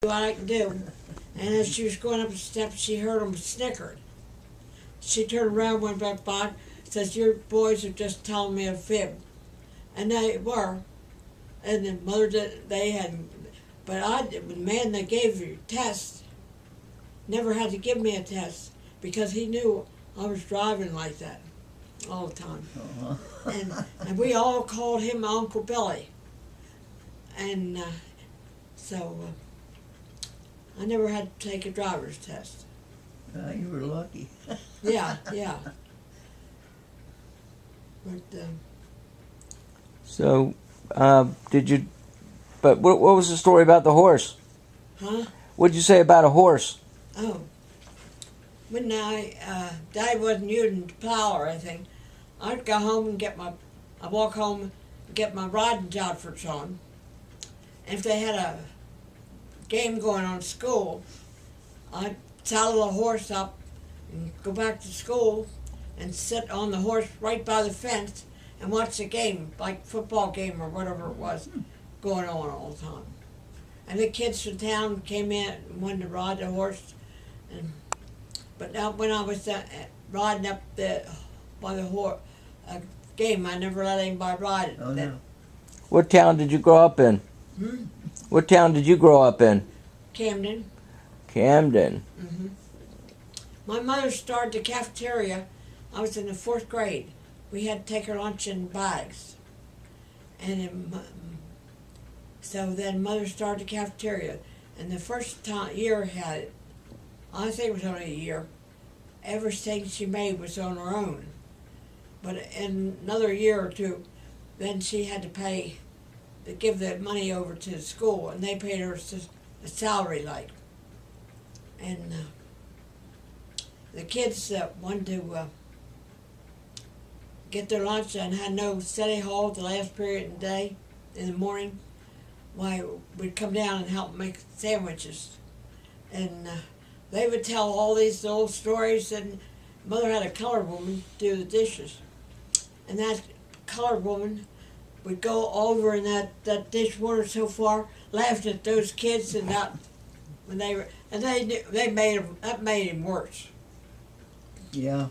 what I can do. And as she was going up the steps, she heard them snickered. She turned around, went back by, says, "Your boys are just telling me a fib." And they were. And the mother did, they had, but the man that gave you tests never had to give me a test because he knew I was driving like that all the time. And we all called him Uncle Billy. And so I never had to take a driver's test. You were lucky. Yeah. But So, did you? But what was the story about the horse? huh? What'd you say about a horse? Oh, when Dad wasn't using the plow or anything, I'd go home and I'd walk home and get my riding outfits on. And if they had a game going on at school, I'd saddle a horse up and go back to school and sit on the horse right by the fence and watch the game, like football game or whatever it was, going on all the time. And the kids from town came in and wanted to ride the horse. But now when I was riding up by the horse game, I never let anybody ride it. Oh, no. What town did you grow up in? What town did you grow up in? Camden. Camden. Mm-hmm. My mother started the cafeteria. I was in the 4th grade. We had to take our lunch in bags. And so then Mother started the cafeteria. And the first year had it, I think it was only a year, everything she made was on her own. But in another year or two, then she had to give the money over to the school, and they paid her a salary like. And the kids that wanted to get their lunch and had no study hall the last period of the day in the morning, why, we'd come down and help make sandwiches. And they would tell all these old stories, and Mother had a colored woman do the dishes. And that colored woman would go over in that dishwater so far, laughing at those kids, and that when they made him worse. Yeah.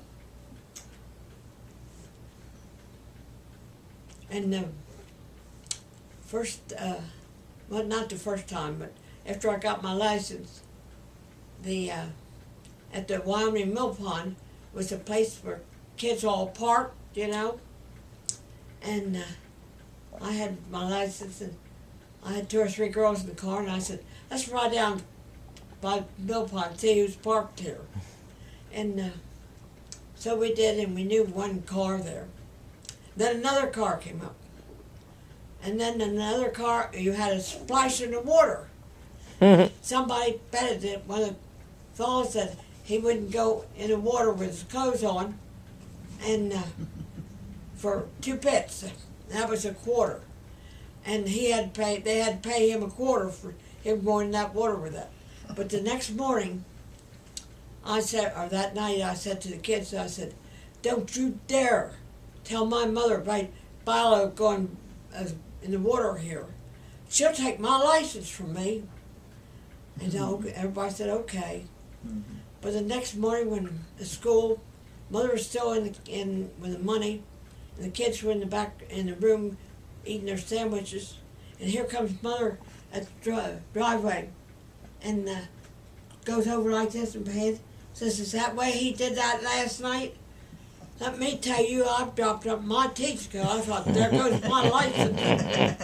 And the well, not the first time, but after I got my license, at the Wyoming Mill Pond was a place where kids all parked, you know. And I had my license, and I had 2 or 3 girls in the car, and I said, "Let's ride down by Mill Pond and see who's parked here." And so we did, and we knew one car there. Then another car came up. And then another car, you had a splash in the water. Somebody betted that one of the fellows said he wouldn't go in the water with his clothes on, and for 2 bits. That was a quarter. And they had to pay him a quarter for him going in that water with that. But the next morning, that night, I said to the kids, I said, "Don't you dare tell my mother about Bilo going in the water here. She'll take my license from me." And everybody said, "Okay." But the next morning when at school, Mother was still in with the money, and the kids were in the back in the room eating their sandwiches, and here comes Mother at the driveway, and goes over like this and says, "Is that way he did that last night? Let me tell you, I've dropped up my teeth because I thought, there goes my license."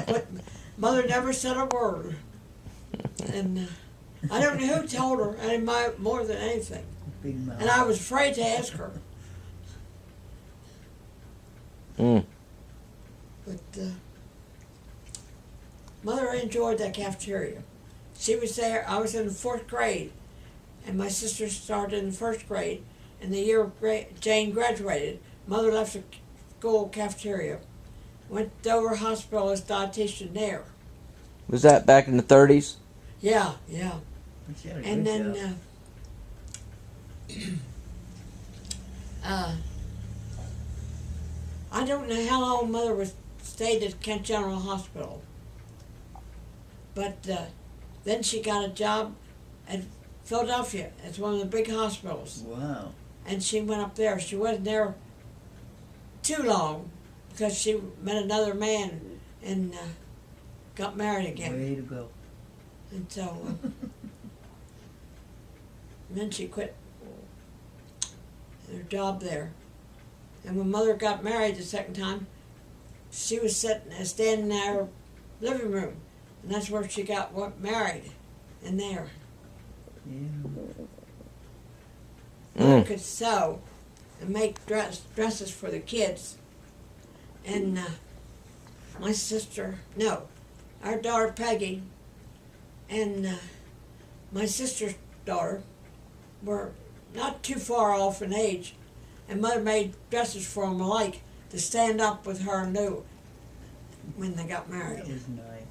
But Mother never said a word. And I don't know who told her any more than anything. Big mouth. And I was afraid to ask her. But Mother enjoyed that cafeteria. She was there, I was in the 4th grade, and my sister started in the 1st grade. And the year Jane graduated, Mother left the school cafeteria, went to Dover Hospital as dietitian there. Was that back in the 30s? Yeah. She had a And good then job. I don't know how long Mother stayed at Kent General Hospital, but Then she got a job at Philadelphia. It's one of the big hospitals. Wow. And she went up there. She wasn't there too long because she met another man and got married again. Way to go. And so and then she quit her job there. And when Mother got married the second time, she was standing in our living room, and that's where she got married, in there. Yeah. Mother could sew and make dresses for the kids. And our daughter Peggy and my sister's daughter were not too far off in age, and Mother made dresses for them alike to stand up with her new when they got married. That was nice.